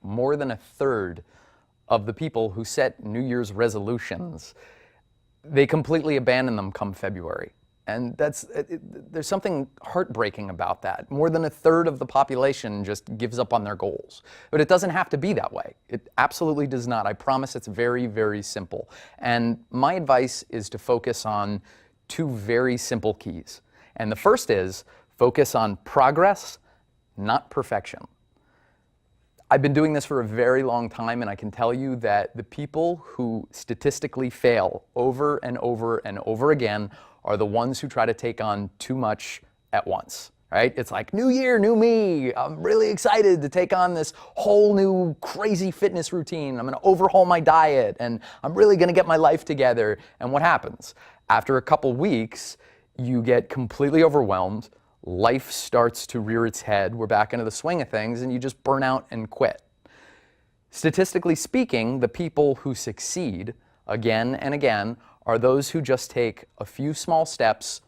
more than a third of the people who set New Year's resolutions, they completely abandon them come February. And there's something heartbreaking about that. More than a third of the population just gives up on their goals. But it doesn't have to be that way. It absolutely does not. I promise it's very, very simple. And my advice is to focus on two very simple keys. And the first is focus on progress, not perfection. I've been doing this for a very long time, and I can tell you that the people who statistically fail over and over and over again are the ones who try to take on too much at once, right? It's like, new year, new me. I'm really excited to take on this whole new crazy fitness routine. I'm gonna overhaul my diet, and I'm really gonna get my life together. And what happens? After a couple weeks, you get completely overwhelmed. Life starts to rear its head. We're back into the swing of things, and you just burn out and quit. Statistically speaking, the people who succeed again and again are those who just take a few small steps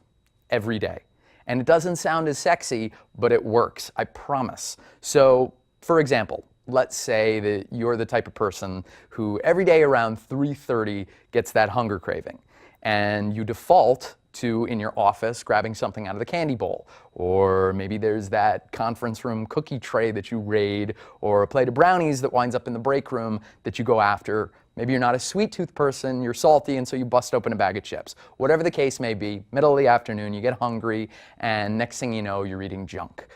every day. And it doesn't sound as sexy, but it works, I promise. So, for example, let's say that you're the type of person who every day around 3:30 gets that hunger craving, and you default to, in your office, grabbing something out of the candy bowl. Or maybe there's that conference room cookie tray that you raid, or a plate of brownies that winds up in the break room that you go after. Maybe you're not a sweet tooth person, you're salty, and so you bust open a bag of chips. Whatever the case may be, middle of the afternoon, you get hungry, and next thing you know, you're eating junk.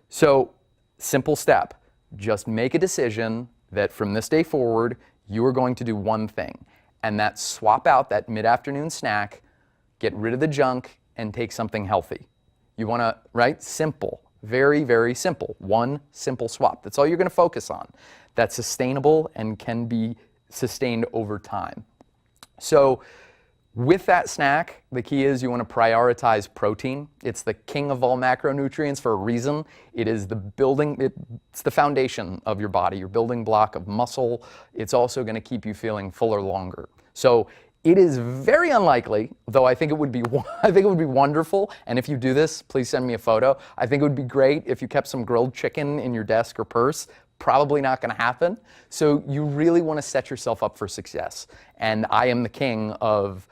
So, simple step. Just make a decision that from this day forward, you are going to do one thing, and that's swap out that mid-afternoon snack, get rid of the junk, and take something healthy. You want to, right? Simple. Very, very simple. One simple swap. That's all you're going to focus on. That's sustainable and can be sustained over time. So with that snack, the key is you want to prioritize protein. It's the king of all macronutrients for a reason. It is it's the foundation of your body, your building block of muscle. It's also going to keep you feeling fuller longer. So it is very unlikely, though I think it would be wonderful, and if you do this, please send me a photo. I think it would be great if you kept some grilled chicken in your desk or purse. Probably not going to happen. So you really want to set yourself up for success. And I am the king of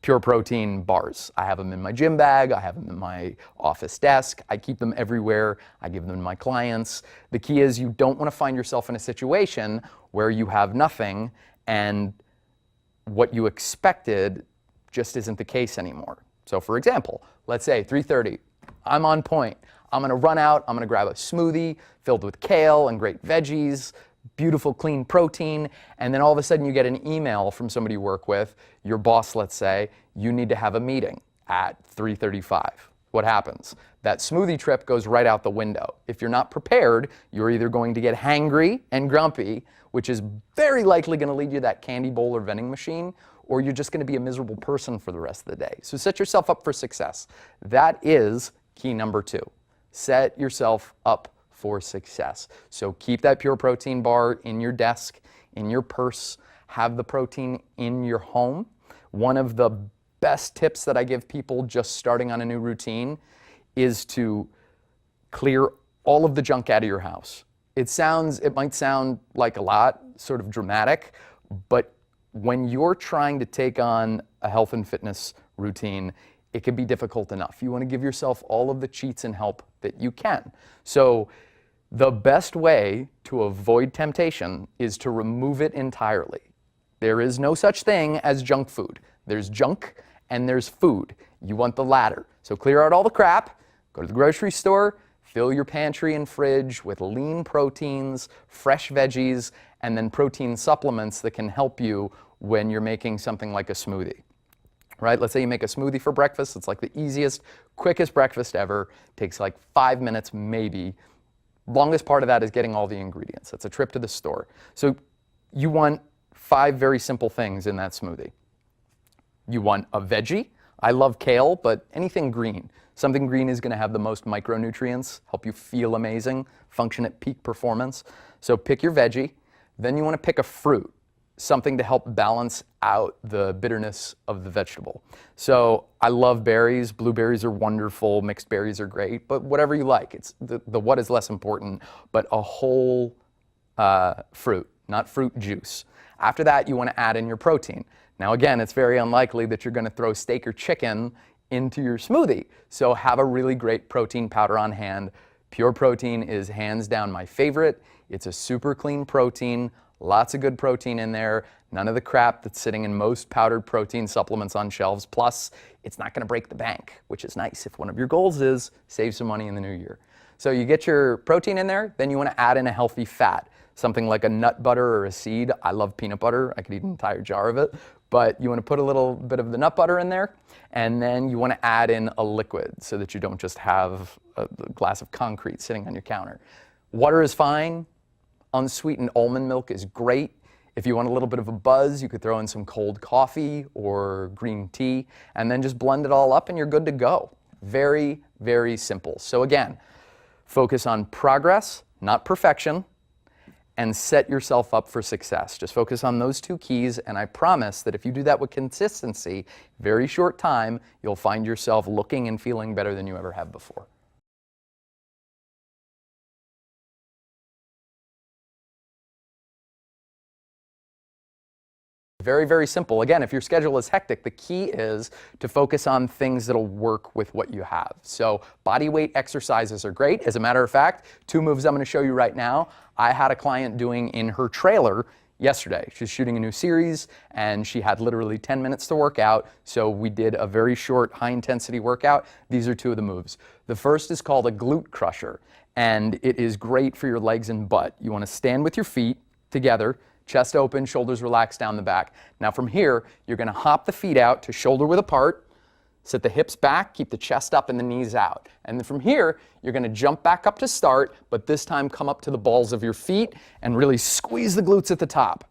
pure protein bars. I have them in my gym bag. I have them in my office desk. I keep them everywhere. I give them to my clients. The key is you don't want to find yourself in a situation where you have nothing and what you expected just isn't the case anymore. So for example, let's say 3:30, I'm on point. I'm gonna run out, I'm gonna grab a smoothie filled with kale and great veggies, beautiful clean protein, and then all of a sudden you get an email from somebody you work with, your boss, let's say, you need to have a meeting at 3:35. What happens? That smoothie trip goes right out the window. If you're not prepared, you're either going to get hangry and grumpy, which is very likely going to lead you to that candy bowl or vending machine, or you're just going to be a miserable person for the rest of the day. So set yourself up for success. That is key number 2. Set yourself up for success. So keep that pure protein bar in your desk, in your purse, have the protein in your home. One of the best tips that I give people just starting on a new routine is to clear all of the junk out of your house. It might sound like a lot, sort of dramatic, but when you're trying to take on a health and fitness routine, it can be difficult enough. You want to give yourself all of the cheats and help that you can. So the best way to avoid temptation is to remove it entirely. There is no such thing as junk food. There's junk and there's food. You want the latter. So clear out all the crap, go to the grocery store, fill your pantry and fridge with lean proteins, fresh veggies, and then protein supplements that can help you when you're making something like a smoothie. Right? Let's say you make a smoothie for breakfast. It's like the easiest, quickest breakfast ever. Takes like 5 minutes maybe. Longest part of that is getting all the ingredients. It's a trip to the store. So you want 5 very simple things in that smoothie. You want a veggie. I love kale, but anything green. Something green is going to have the most micronutrients, help you feel amazing, function at peak performance. So pick your veggie. Then you want to pick a fruit, something to help balance out the bitterness of the vegetable. So I love berries. Blueberries are wonderful. Mixed berries are great, but whatever you like. It's the what is less important, but a whole fruit, not fruit juice. After that, you want to add in your protein. Now again, it's very unlikely that you're going to throw steak or chicken into your smoothie. So have a really great protein powder on hand. Pure Protein is hands down my favorite. It's a super clean protein, lots of good protein in there, none of the crap that's sitting in most powdered protein supplements on shelves. Plus, it's not going to break the bank, which is nice if one of your goals is save some money in the new year. So you get your protein in there, then you want to add in a healthy fat, something like a nut butter or a seed. I love peanut butter. I could eat an entire jar of it. But you want to put a little bit of the nut butter in there, and then you want to add in a liquid so that you don't just have a glass of concrete sitting on your counter. Water is fine. Unsweetened almond milk is great. If you want a little bit of a buzz, you could throw in some cold coffee or green tea, and then just blend it all up and you're good to go. Very, very simple. So again, focus on progress, not perfection, and set yourself up for success. Just focus on those two keys, and I promise that if you do that with consistency, very short time, you'll find yourself looking and feeling better than you ever have before. Very, very simple. Again, if your schedule is hectic, the key is to focus on things that'll work with what you have. So body weight exercises are great. As a matter of fact, 2 moves I'm going to show you right now, I had a client doing in her trailer yesterday. She's shooting a new series, and she had literally 10 minutes to work out. So we did a very short, high-intensity workout. These are 2 of the moves. The first is called a glute crusher, and it is great for your legs and butt. You want to stand with your feet together, chest open, shoulders relaxed down the back. Now from here, you're going to hop the feet out to shoulder width apart, sit the hips back, keep the chest up and the knees out. And then from here, you're going to jump back up to start, but this time come up to the balls of your feet and really squeeze the glutes at the top.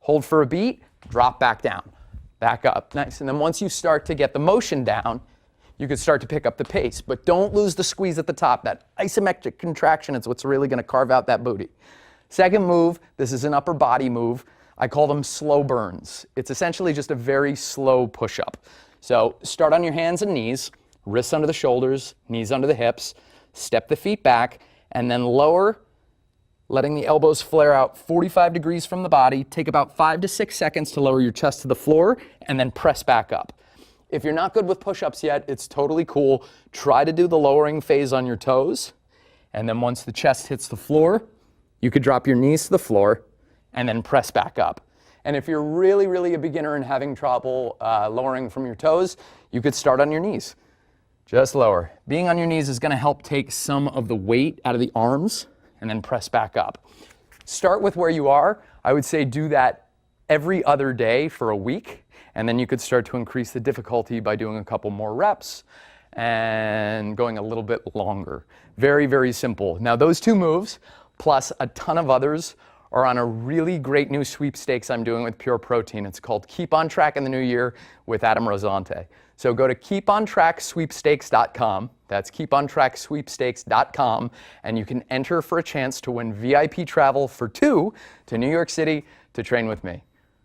Hold for a beat, drop back down, back up. Nice. And then once you start to get the motion down, you can start to pick up the pace, but don't lose the squeeze at the top. That isometric contraction is what's really going to carve out that booty. Second move, this is an upper body move. I call them slow burns. It's essentially just a very slow push-up. So start on your hands and knees, wrists under the shoulders, knees under the hips, step the feet back, and then lower, letting the elbows flare out 45 degrees from the body. Take about 5 to 6 seconds to lower your chest to the floor, and then press back up. If you're not good with push-ups yet, it's totally cool. Try to do the lowering phase on your toes, and then once the chest hits the floor, you could drop your knees to the floor and then press back up. And if you're really, really a beginner and having trouble lowering from your toes, you could start on your knees. Just lower. Being on your knees is going to help take some of the weight out of the arms and then press back up. Start with where you are. I would say do that every other day for a week, and then you could start to increase the difficulty by doing a couple more reps and going a little bit longer. Very, very simple. Now those 2 moves, plus a ton of others, are on a really great new sweepstakes I'm doing with Pure Protein. It's called Keep on Track in the New Year with Adam Rosante. So go to keepontracksweepstakes.com. That's keepontracksweepstakes.com, and you can enter for a chance to win VIP travel for 2 to New York City to train with me.